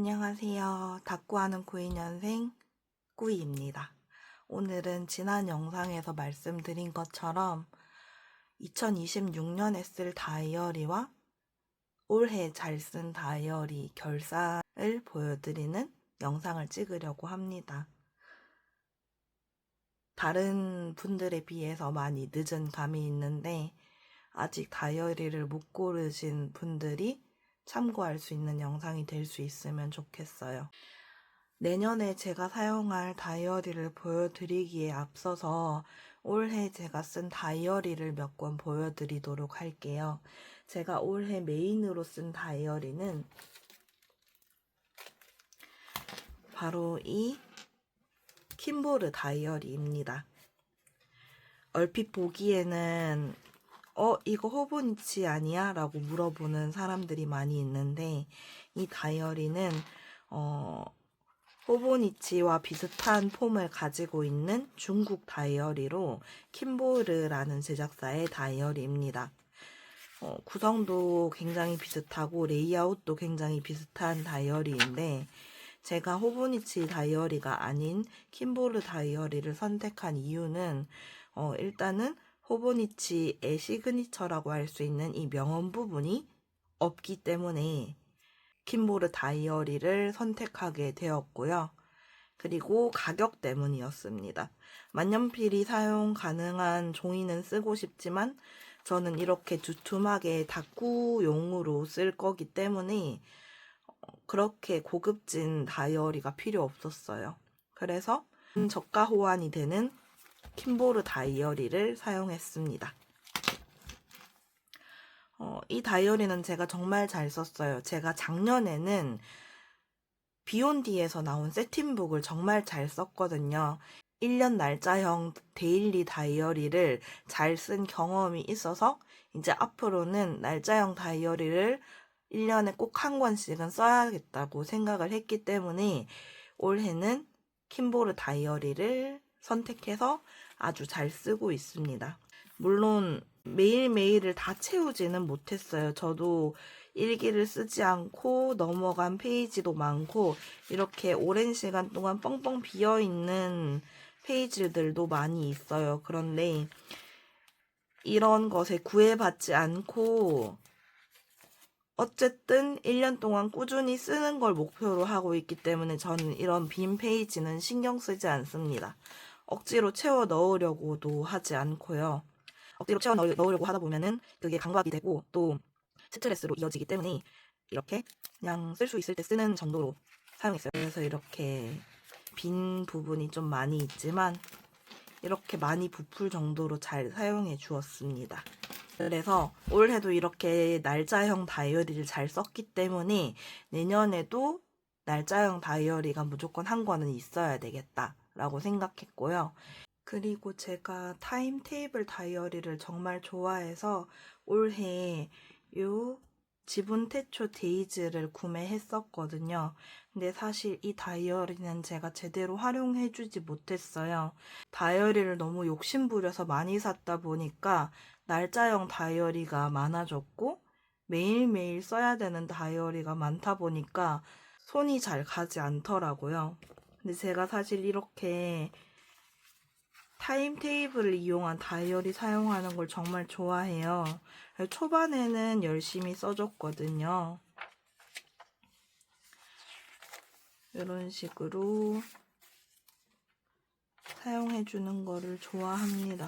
안녕하세요. 닭구하는 92년생 꾸이입니다. 오늘은 지난 영상에서 말씀드린 것처럼 2026년에 쓸 다이어리와 올해 잘 쓴 다이어리 결산을 보여드리는 영상을 찍으려고 합니다. 다른 분들에 비해서 많이 늦은 감이 있는데 아직 다이어리를 못 고르신 분들이 참고할 수 있는 영상이 될 수 있으면 좋겠어요. 내년에 제가 사용할 다이어리를 보여드리기에 앞서서 올해 제가 쓴 다이어리를 몇 권 보여드리도록 할게요. 제가 올해 메인으로 쓴 다이어리는 바로 이 킴보르 다이어리입니다. 얼핏 보기에는 이거 호보니치 아니야? 라고 물어보는 사람들이 많이 있는데 이 다이어리는 호보니치와 비슷한 폼을 가지고 있는 중국 다이어리로 킴보르라는 제작사의 다이어리입니다. 구성도 굉장히 비슷하고 레이아웃도 굉장히 비슷한 다이어리인데 제가 호보니치 다이어리가 아닌 킴보르 다이어리를 선택한 이유는 일단은 호보니치의 시그니처라고 할 수 있는 이 명언 부분이 없기 때문에 킴보르 다이어리를 선택하게 되었고요. 그리고 가격 때문이었습니다. 만년필이 사용 가능한 종이는 쓰고 싶지만 저는 이렇게 두툼하게 다꾸용으로 쓸 거기 때문에 그렇게 고급진 다이어리가 필요 없었어요. 그래서 저가 호환이 되는 킴보르 다이어리를 사용했습니다. 이 다이어리는 제가 정말 잘 썼어요. 제가 작년에는 비욘디에서 나온 세틴북을 정말 잘 썼거든요. 1년 날짜형 데일리 다이어리를 잘 쓴 경험이 있어서 이제 앞으로는 날짜형 다이어리를 1년에 꼭 한 권씩은 써야겠다고 생각을 했기 때문에 올해는 킴보르 다이어리를 선택해서 아주 잘 쓰고 있습니다. 물론 매일매일을 다 채우지는 못했어요. 저도 일기를 쓰지 않고 넘어간 페이지도 많고 이렇게 오랜 시간 동안 뻥뻥 비어있는 페이지들도 많이 있어요. 그런데 이런 것에 구애받지 않고 어쨌든 1년 동안 꾸준히 쓰는 걸 목표로 하고 있기 때문에 저는 이런 빈 페이지는 신경 쓰지 않습니다. 억지로 채워 넣으려고도 하지 않고요. 억지로 채워 넣으려고 하다 보면은 그게 강박이 되고 또 스트레스로 이어지기 때문에 이렇게 그냥 쓸 수 있을 때 쓰는 정도로 사용했어요. 그래서 이렇게 빈 부분이 좀 많이 있지만 이렇게 많이 부풀 정도로 잘 사용해 주었습니다. 그래서 올해도 이렇게 날짜형 다이어리를 잘 썼기 때문에 내년에도 날짜형 다이어리가 무조건 한 권은 있어야 되겠다라고 생각했고요. 그리고 제가 타임테이블 다이어리를 정말 좋아해서 올해 요 지분 태초 데이즈를 구매했었거든요. 근데 사실 이 다이어리는 제가 제대로 활용해주지 못했어요. 다이어리를 너무 욕심부려서 많이 샀다 보니까 날짜형 다이어리가 많아졌고 매일매일 써야 되는 다이어리가 많다 보니까 손이 잘 가지 않더라고요. 근데 제가 사실 이렇게 타임테이블을 이용한 다이어리 사용하는 걸 정말 좋아해요. 초반에는 열심히 써줬거든요. 이런 식으로 사용해주는 거를 좋아합니다.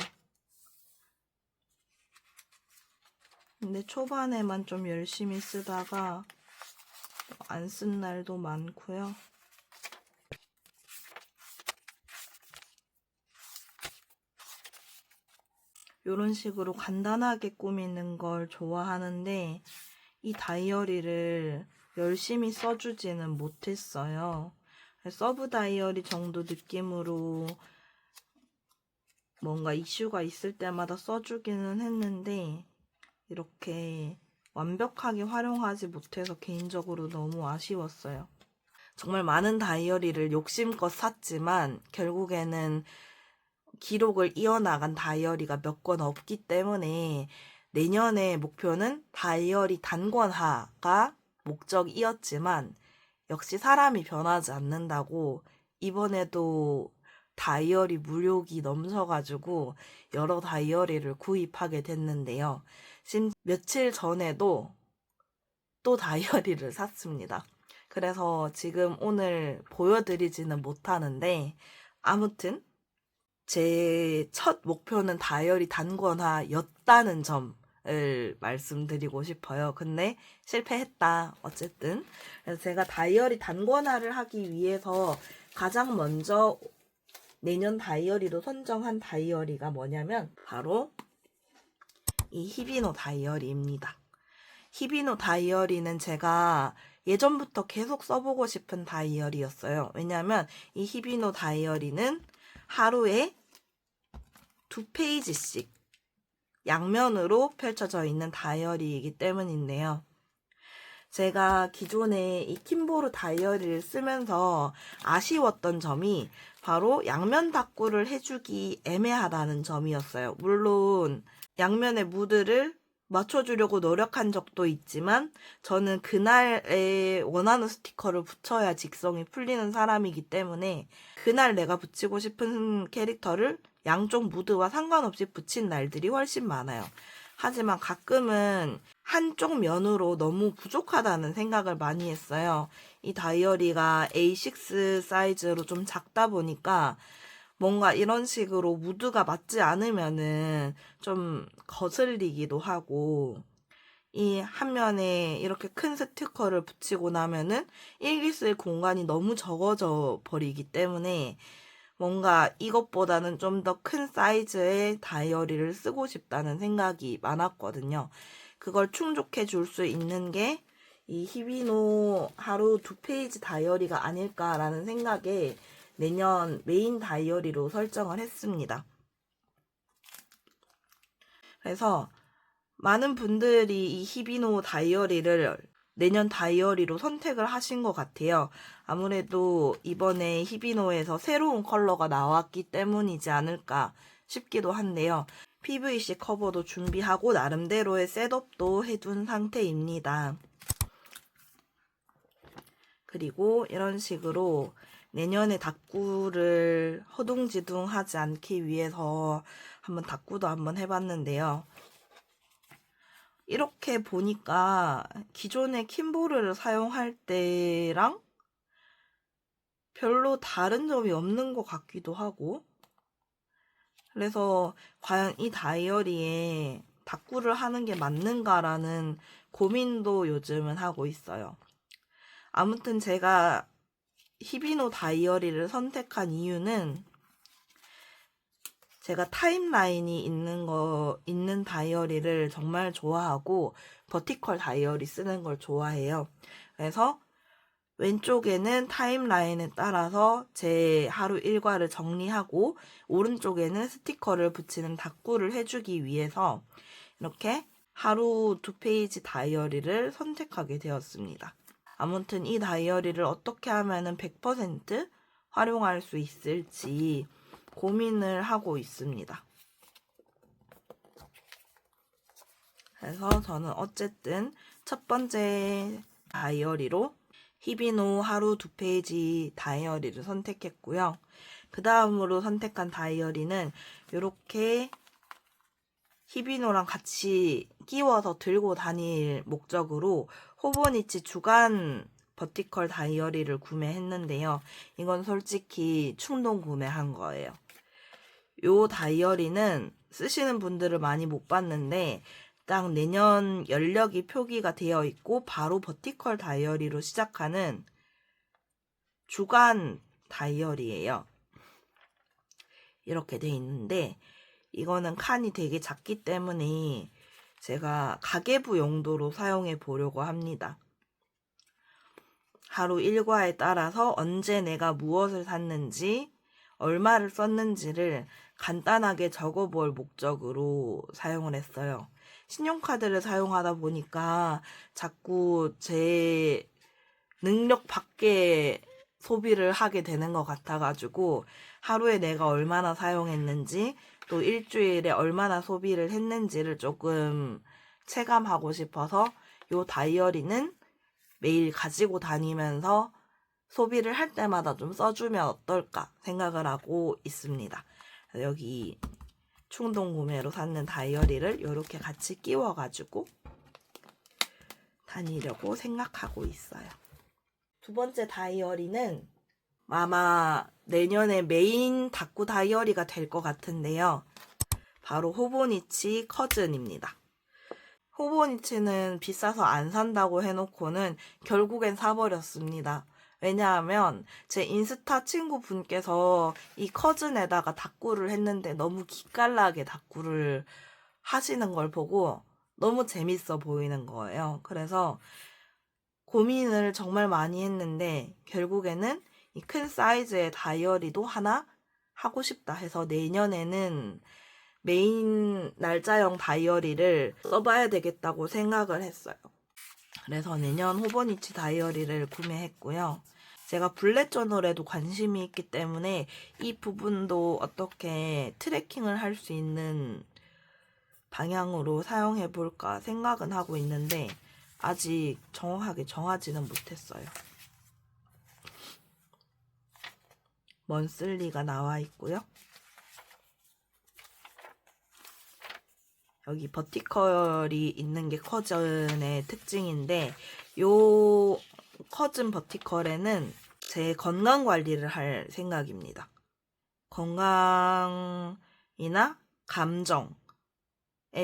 근데 초반에만 좀 열심히 쓰다가 안 쓴 날도 많고요. 이런 식으로 간단하게 꾸미는 걸 좋아하는데 이 다이어리를 열심히 써주지는 못했어요. 서브 다이어리 정도 느낌으로 뭔가 이슈가 있을 때마다 써주기는 했는데 이렇게 완벽하게 활용하지 못해서 개인적으로 너무 아쉬웠어요. 정말 많은 다이어리를 욕심껏 샀지만 결국에는 기록을 이어나간 다이어리가 몇 권 없기 때문에 내년의 목표는 다이어리 단권화가 목적이었지만 역시 사람이 변하지 않는다고 이번에도 다이어리 무료기 넘쳐가지고 여러 다이어리를 구입하게 됐는데요. 며칠 전에도 또 다이어리를 샀습니다. 그래서 지금 오늘 보여드리지는 못하는데 아무튼 제 첫 목표는 다이어리 단권화였다는 점을 말씀드리고 싶어요. 근데 실패했다. 어쨌든 그래서 제가 다이어리 단권화를 하기 위해서 가장 먼저 내년 다이어리로 선정한 다이어리가 뭐냐면 바로 이 히비노 다이어리입니다. 히비노 다이어리는 제가 예전부터 계속 써보고 싶은 다이어리였어요. 왜냐하면 이 히비노 다이어리는 하루에 2페이지씩 양면으로 펼쳐져 있는 다이어리이기 때문인데요. 제가 기존에 이 킴보르 다이어리를 쓰면서 아쉬웠던 점이 바로 양면 닦구를 해주기 애매하다는 점이었어요. 물론 양면의 무드를 맞춰주려고 노력한 적도 있지만 저는 그날에 원하는 스티커를 붙여야 직성이 풀리는 사람이기 때문에 그날 내가 붙이고 싶은 캐릭터를 양쪽 무드와 상관없이 붙인 날들이 훨씬 많아요. 하지만 가끔은 한쪽 면으로 너무 부족하다는 생각을 많이 했어요. 이 다이어리가 A6 사이즈로 좀 작다 보니까 뭔가 이런 식으로 무드가 맞지 않으면은 좀 거슬리기도 하고 이 한 면에 이렇게 큰 스티커를 붙이고 나면은 일기 쓸 공간이 너무 적어져 버리기 때문에 뭔가 이것보다는 좀 더 큰 사이즈의 다이어리를 쓰고 싶다는 생각이 많았거든요. 그걸 충족해 줄 수 있는 게 이 히비노 하루 2페이지 다이어리가 아닐까라는 생각에 내년 메인 다이어리로 설정을 했습니다. 그래서 많은 분들이 이 히비노 다이어리를 내년 다이어리로 선택을 하신 것 같아요. 아무래도 이번에 히비노에서 새로운 컬러가 나왔기 때문이지 않을까 싶기도 한데요. PVC 커버도 준비하고 나름대로의 셋업도 해둔 상태입니다. 그리고 이런 식으로 내년에 닦구를 허둥지둥하지 않기 위해서 닦구도 한번 해봤는데요. 이렇게 보니까 기존의 킴보르를 사용할 때랑 별로 다른 점이 없는 것 같기도 하고 그래서 과연 이 다이어리에 닦구를 하는 게 맞는가라는 고민도 요즘은 하고 있어요. 아무튼 제가 히비노 다이어리를 선택한 이유는 제가 타임라인이 있는 다이어리를 정말 좋아하고 버티컬 다이어리 쓰는 걸 좋아해요. 그래서 왼쪽에는 타임라인에 따라서 제 하루 일과를 정리하고 오른쪽에는 스티커를 붙이는 닦구를 해주기 위해서 이렇게 하루 2페이지 다이어리를 선택하게 되었습니다. 아무튼 이 다이어리를 어떻게 하면 100% 활용할 수 있을지 고민을 하고 있습니다. 그래서 저는 어쨌든 첫 번째 다이어리로 히비노 하루 2페이지 다이어리를 선택했고요. 그 다음으로 선택한 다이어리는 이렇게 히비노랑 같이 끼워서 들고 다닐 목적으로 호보니치 주간 버티컬 다이어리를 구매했는데요. 이건 솔직히 충동 구매한 거예요. 요 다이어리는 쓰시는 분들을 많이 못 봤는데 딱 내년 연력이 표기가 되어 있고 바로 버티컬 다이어리로 시작하는 주간 다이어리예요. 이렇게 돼 있는데 이거는 칸이 되게 작기 때문에 제가 가계부 용도로 사용해 보려고 합니다. 하루 일과에 따라서 언제 내가 무엇을 샀는지 얼마를 썼는지를 간단하게 적어볼 목적으로 사용을 했어요. 신용카드를 사용하다 보니까 자꾸 제 능력 밖에 소비를 하게 되는 것 같아가지고 하루에 내가 얼마나 사용했는지 또 일주일에 얼마나 소비를 했는지를 조금 체감하고 싶어서 요 다이어리는 매일 가지고 다니면서 소비를 할 때마다 좀 써주면 어떨까 생각을 하고 있습니다. 여기 충동 구매로 샀는 다이어리를 이렇게 같이 끼워가지고 다니려고 생각하고 있어요. 두 번째 다이어리는 아마 내년에 메인 다꾸 다이어리가 될 것 같은데요. 바로 호보니치 커즌입니다. 호보니치는 비싸서 안 산다고 해놓고는 결국엔 사버렸습니다. 왜냐하면 제 인스타 친구분께서 이 커즌에다가 다꾸를 했는데 너무 기깔나게 다꾸를 하시는 걸 보고 너무 재밌어 보이는 거예요. 그래서 고민을 정말 많이 했는데 결국에는 이 큰 사이즈의 다이어리도 하나 하고 싶다 해서 내년에는 메인 날짜형 다이어리를 써봐야 되겠다고 생각을 했어요. 그래서 내년 호버니치 다이어리를 구매했고요. 제가 블랙 저널에도 관심이 있기 때문에 이 부분도 어떻게 트래킹을 할 수 있는 방향으로 사용해 볼까 생각은 하고 있는데 아직 정확하게 정하지는 못했어요. 먼슬리가 나와 있고요. 여기 버티컬이 있는 게 커즌의 특징인데 요 커즌 버티컬에는 제 건강 관리를 할 생각입니다. 건강이나 감정에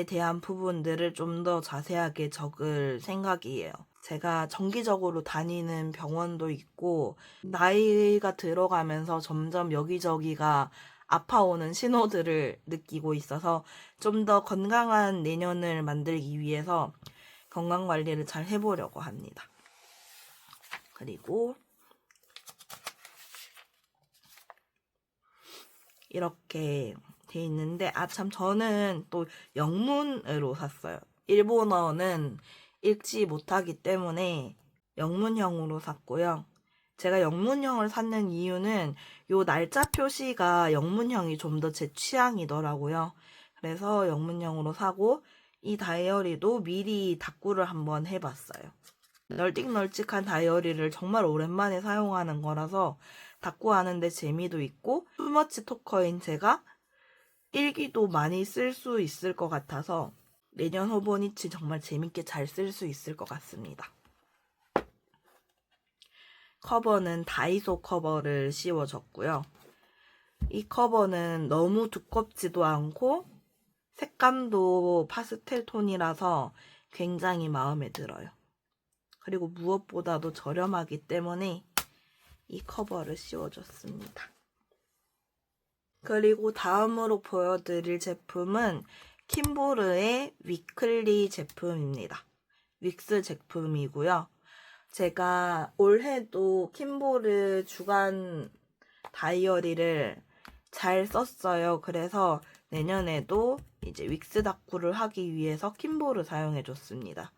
대한 부분들을 좀 더 자세하게 적을 생각이에요. 제가 정기적으로 다니는 병원도 있고 나이가 들어가면서 점점 여기저기가 아파오는 신호들을 느끼고 있어서 좀 더 건강한 내년을 만들기 위해서 건강관리를 잘 해보려고 합니다. 그리고 이렇게 돼 있는데 참 저는 또 영문으로 샀어요. 일본어는 읽지 못하기 때문에 영문형으로 샀고요. 제가 영문형을 샀는 이유는 요 날짜 표시가 영문형이 좀 더 제 취향이더라고요. 그래서 영문형으로 사고 이 다이어리도 미리 다꾸를 한번 해봤어요. 널찍널찍한 다이어리를 정말 오랜만에 사용하는 거라서 다꾸하는데 재미도 있고 투머치 토커인 제가 일기도 많이 쓸 수 있을 것 같아서 내년 호버니치 정말 재밌게 잘 쓸 수 있을 것 같습니다. 커버는 다이소 커버를 씌워줬고요. 이 커버는 너무 두껍지도 않고 색감도 파스텔 톤이라서 굉장히 마음에 들어요. 그리고 무엇보다도 저렴하기 때문에 이 커버를 씌워줬습니다. 그리고 다음으로 보여드릴 제품은 킴보르의 위클리 제품입니다. 윅스 제품이고요. 제가 올해도 킴보르 주간 다이어리를 잘 썼어요. 그래서 내년에도 이제 윅스 다꾸를 하기 위해서 킴보르 사용해줬습니다.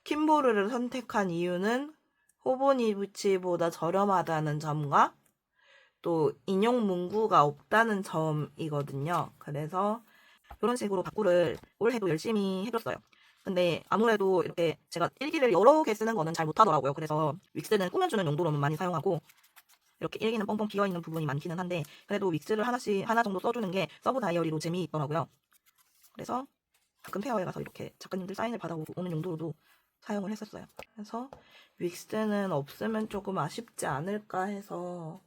킴보르를 선택한 이유는 호보니치보다 저렴하다는 점과 또 인용 문구가 없다는 점이거든요. 그래서 이런 식으로 다꾸를 올해도 열심히 해줬어요. 근데 아무래도 이렇게 제가 일기를 여러 개 쓰는 거는 잘 못하더라고요. 그래서 윅스는 꾸며주는 용도로는 많이 사용하고 이렇게 일기는 뻥뻥 비어있는 부분이 많기는 한데 그래도 윅스를 하나 정도 써주는 게 서브 다이어리로 재미있더라고요. 그래서 가끔 페어에 가서 이렇게 작가님들 사인을 받아오는 용도로도 사용을 했었어요. 그래서 윅스는 없으면 조금 아쉽지 않을까 해서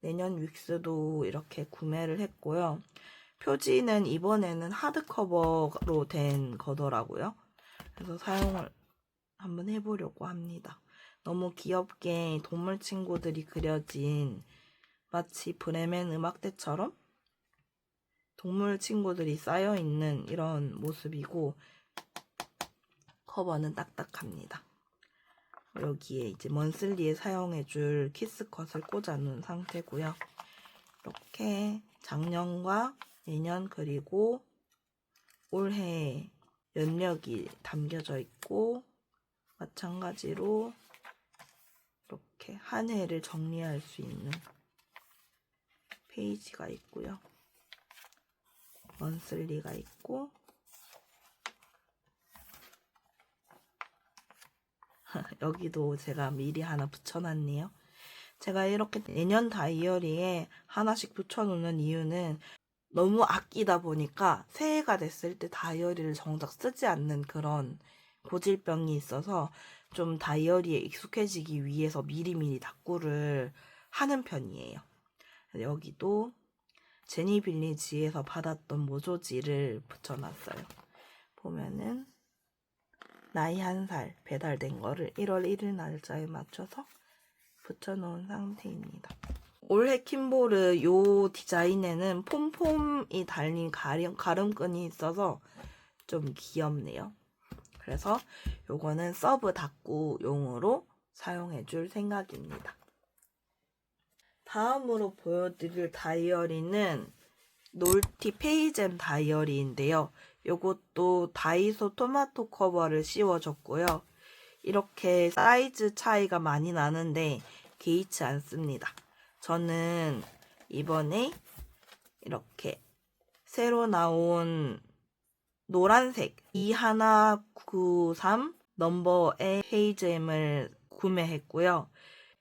내년 윅스도 이렇게 구매를 했고요. 표지는 이번에는 하드커버로 된 거더라고요. 그래서 사용을 한번 해보려고 합니다. 너무 귀엽게 동물 친구들이 그려진 마치 브레멘 음악대처럼 동물 친구들이 쌓여있는 이런 모습이고 커버는 딱딱합니다. 여기에 이제 먼슬리에 사용해줄 키스컷을 꽂아놓은 상태고요. 이렇게 작년과 내년 그리고 올해 연력이 담겨져 있고 마찬가지로 이렇게 한 해를 정리할 수 있는 페이지가 있고요. 먼슬리가 있고 여기도 제가 미리 하나 붙여놨네요. 제가 이렇게 내년 다이어리에 하나씩 붙여놓는 이유는 너무 아끼다 보니까 새해가 됐을 때 다이어리를 정작 쓰지 않는 그런 고질병이 있어서 좀 다이어리에 익숙해지기 위해서 미리미리 다꾸를 하는 편이에요. 여기도 제니빌리지에서 받았던 모조지를 붙여놨어요. 보면은 나이 1살 배달된 거를 1월 1일 날짜에 맞춰서 붙여놓은 상태입니다. 올해 킴보르 요 디자인에는 폼폼이 달린 가름끈이 있어서 좀 귀엽네요. 그래서 요거는 서브 다꾸용으로 사용해줄 생각입니다. 다음으로 보여드릴 다이어리는 놀티 페이잼 다이어리인데요. 요것도 다이소 토마토 커버를 씌워줬고요. 이렇게 사이즈 차이가 많이 나는데 개의치 않습니다. 저는 이번에 이렇게 새로 나온 노란색 2193 넘버의 페이잼을 구매했고요.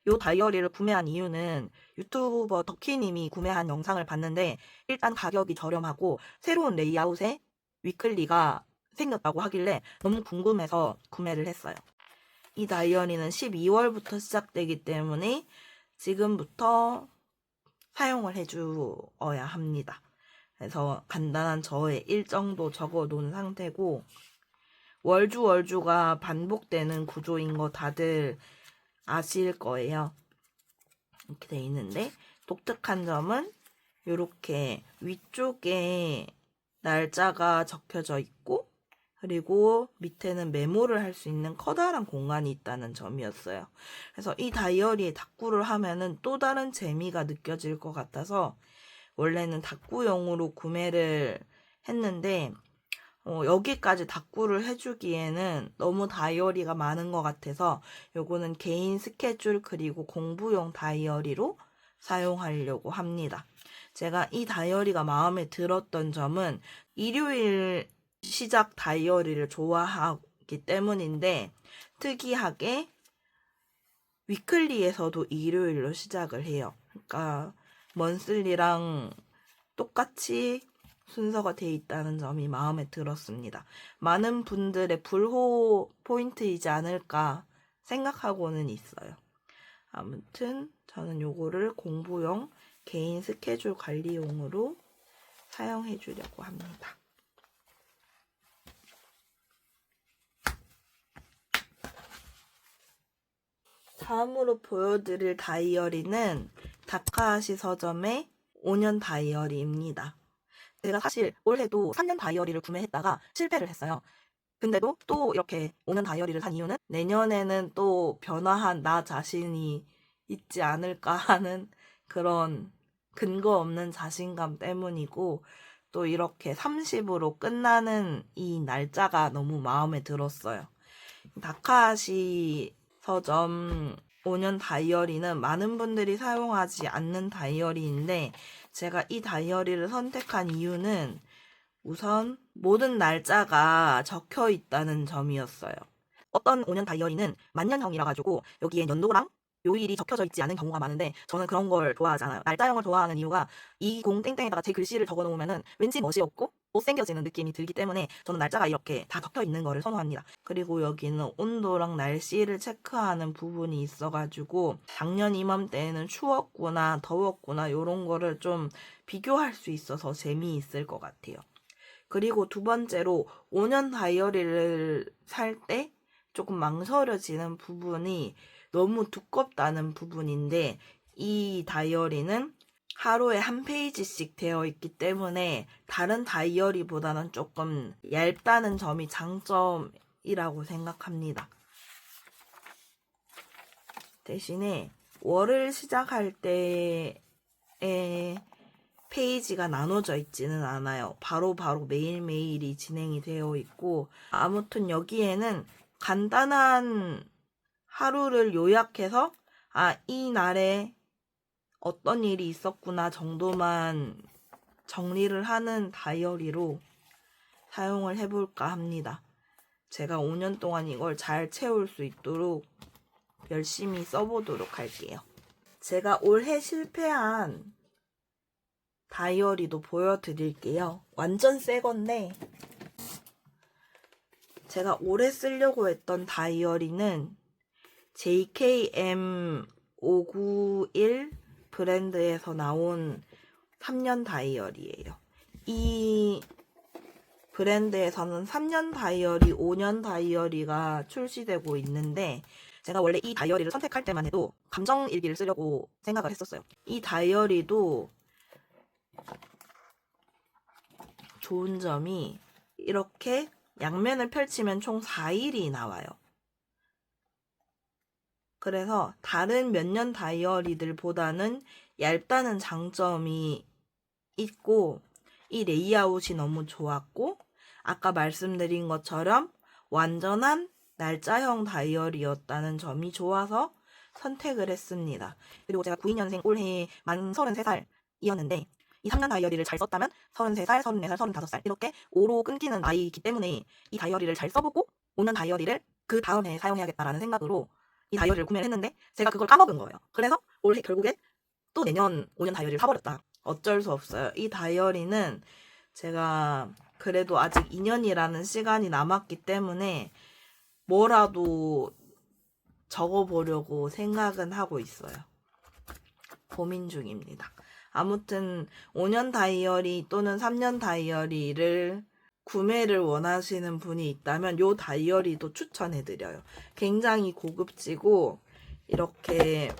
이 다이어리를 구매한 이유는 유튜버 덕희님이 구매한 영상을 봤는데 일단 가격이 저렴하고 새로운 레이아웃의 위클리가 생겼다고 하길래 너무 궁금해서 구매를 했어요. 이 다이어리는 12월부터 시작되기 때문에 지금부터 사용을 해주어야 합니다. 그래서 간단한 저의 일정도 적어 놓은 상태고 월주가 반복되는 구조인 거 다들 아실 거예요. 이렇게 돼 있는데 독특한 점은 이렇게 위쪽에 날짜가 적혀져 있고 그리고 밑에는 메모를 할 수 있는 커다란 공간이 있다는 점이었어요. 그래서 이 다이어리에 다꾸를 하면은 또 다른 재미가 느껴질 것 같아서 원래는 다꾸용으로 구매를 했는데 여기까지 다꾸를 해주기에는 너무 다이어리가 많은 것 같아서 요거는 개인 스케줄 그리고 공부용 다이어리로 사용하려고 합니다. 제가 이 다이어리가 마음에 들었던 점은 일요일 시작 다이어리를 좋아하기 때문인데 특이하게 위클리에서도 일요일로 시작을 해요. 그러니까 먼슬리랑 똑같이 순서가 돼 있다는 점이 마음에 들었습니다. 많은 분들의 불호 포인트이지 않을까 생각하고는 있어요. 아무튼 저는 요거를 공부용 개인 스케줄 관리용으로 사용해 주려고 합니다. 다음으로 보여드릴 다이어리는 다카하시 서점의 5년 다이어리입니다. 제가 사실 올해도 3년 다이어리를 구매했다가 실패를 했어요. 근데도 또 이렇게 5년 다이어리를 산 이유는 내년에는 또 변화한 나 자신이 있지 않을까 하는 그런 근거 없는 자신감 때문이고 또 이렇게 30으로 끝나는 이 날짜가 너무 마음에 들었어요. 다카하시 서점 5년 다이어리는 많은 분들이 사용하지 않는 다이어리인데 제가 이 다이어리를 선택한 이유는 우선 모든 날짜가 적혀 있다는 점이었어요. 어떤 5년 다이어리는 만년형이라 가지고 여기에 연도랑 요일이 적혀져 있지 않은 경우가 많은데 저는 그런 걸 좋아하잖아요. 날짜형을 좋아하는 이유가 20땡땡에다가 제 글씨를 적어 놓으면은 왠지 멋이 없고 못생겨지는 느낌이 들기 때문에 저는 날짜가 이렇게 다 적혀 있는 거를 선호합니다. 그리고 여기는 온도랑 날씨를 체크하는 부분이 있어가지고 작년 이맘때에는 추웠구나 더웠구나 이런 거를 좀 비교할 수 있어서 재미있을 것 같아요. 그리고 두 번째로 5년 다이어리를 살 때 조금 망설여지는 부분이 너무 두껍다는 부분인데 이 다이어리는 하루에 한 페이지씩 되어 있기 때문에 다른 다이어리보다는 조금 얇다는 점이 장점이라고 생각합니다. 대신에 월을 시작할 때에 페이지가 나눠져 있지는 않아요. 바로바로 매일매일이 진행이 되어 있고 아무튼 여기에는 간단한 하루를 요약해서 이 날에 어떤 일이 있었구나 정도만 정리를 하는 다이어리로 사용을 해볼까 합니다. 제가 5년 동안 이걸 잘 채울 수 있도록 열심히 써보도록 할게요. 제가 올해 실패한 다이어리도 보여드릴게요. 완전 새 건데, 제가 올해 쓰려고 했던 다이어리는 JKM591 브랜드에서 나온 3년 다이어리예요. 이 브랜드에서는 3년 다이어리, 5년 다이어리가 출시되고 있는데, 제가 원래 이 다이어리를 선택할 때만 해도 감정일기를 쓰려고 생각을 했었어요. 이 다이어리도 좋은 점이 이렇게 양면을 펼치면 총 4일이 나와요. 그래서 다른 몇 년 다이어리들보다는 얇다는 장점이 있고, 이 레이아웃이 너무 좋았고, 아까 말씀드린 것처럼 완전한 날짜형 다이어리였다는 점이 좋아서 선택을 했습니다. 그리고 제가 92년생 올해 만 33살이었는데 이 3년 다이어리를 잘 썼다면 33살, 34살, 35살 이렇게 5로 끊기는 나이이기 때문에 이 다이어리를 잘 써보고 5년 다이어리를 그 다음에 사용해야겠다라는 생각으로 이 다이어리를 구매를 했는데 제가 그걸 까먹은 거예요. 그래서 올해 결국에 또 내년 5년 다이어리를 사버렸다. 어쩔 수 없어요. 이 다이어리는 제가 그래도 아직 2년이라는 시간이 남았기 때문에 뭐라도 적어보려고 생각은 하고 있어요. 고민 중입니다. 아무튼 5년 다이어리 또는 3년 다이어리를 구매를 원하시는 분이 있다면 이 다이어리도 추천해드려요. 굉장히 고급지고 이렇게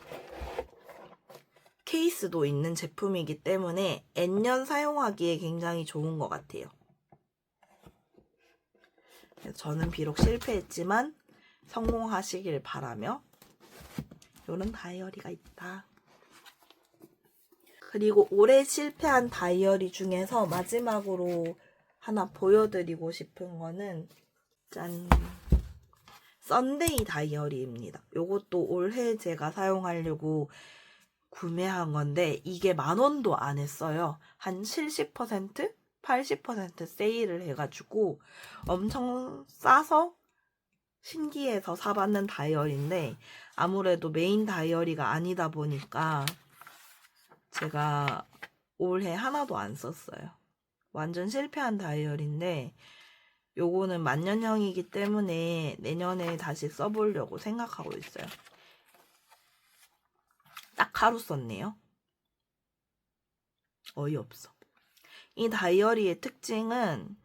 케이스도 있는 제품이기 때문에 N년 사용하기에 굉장히 좋은 것 같아요. 저는 비록 실패했지만 성공하시길 바라며 이런 다이어리가 있다. 그리고 올해 실패한 다이어리 중에서 마지막으로 하나 보여드리고 싶은 거는 짠! 썬데이 다이어리입니다. 이것도 올해 제가 사용하려고 구매한 건데 이게 10,000원도 안 했어요. 한 70%? 80% 세일을 해가지고 엄청 싸서 신기해서 사봤는 다이어리인데 아무래도 메인 다이어리가 아니다 보니까 제가 올해 하나도 안 썼어요. 완전 실패한 다이어리인데 요거는 만년형이기 때문에 내년에 다시 써보려고 생각하고 있어요. 딱 하루 썼네요. 어이없어. 이 다이어리의 특징은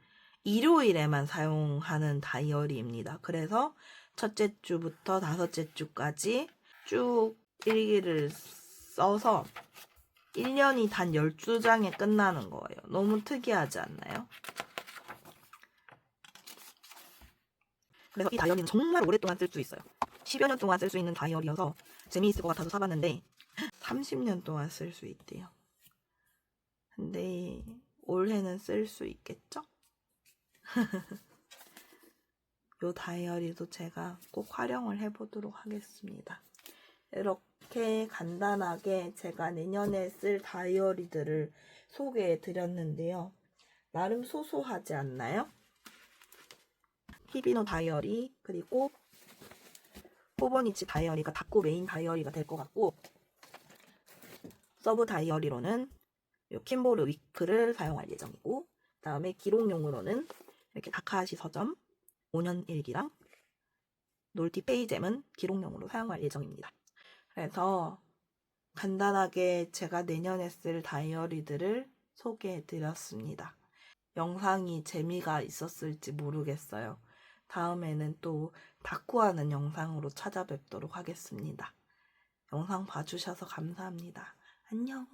일요일에만 사용하는 다이어리입니다. 그래서 첫째 주부터 다섯째 주까지 쭉 일기를 써서 1년이 단 12장에 끝나는 거예요. 너무 특이하지 않나요? 그래서 이 다이어리는 정말 오랫동안 쓸 수 있어요. 10여 년 동안 쓸 수 있는 다이어리여서 재미있을 것 같아서 사봤는데 30년 동안 쓸 수 있대요. 근데 올해는 쓸 수 있겠죠? 요 다이어리도 제가 꼭 활용을 해보도록 하겠습니다. 이렇게 간단하게 제가 내년에 쓸 다이어리들을 소개해 드렸는데요. 나름 소소하지 않나요? 히비노 다이어리, 그리고 호버니치 다이어리가 닫고 메인 다이어리가 될 것 같고, 서브 다이어리로는 요 킴보르 위크를 사용할 예정이고, 다음에 기록용으로는 이렇게 다카하시 서점 5년 일기랑 놀티 페이젬은 기록용으로 사용할 예정입니다. 그래서 간단하게 제가 내년에 쓸 다이어리들을 소개해 드렸습니다. 영상이 재미가 있었을지 모르겠어요. 다음에는 또 다쿠하는 영상으로 찾아뵙도록 하겠습니다. 영상 봐주셔서 감사합니다. 안녕.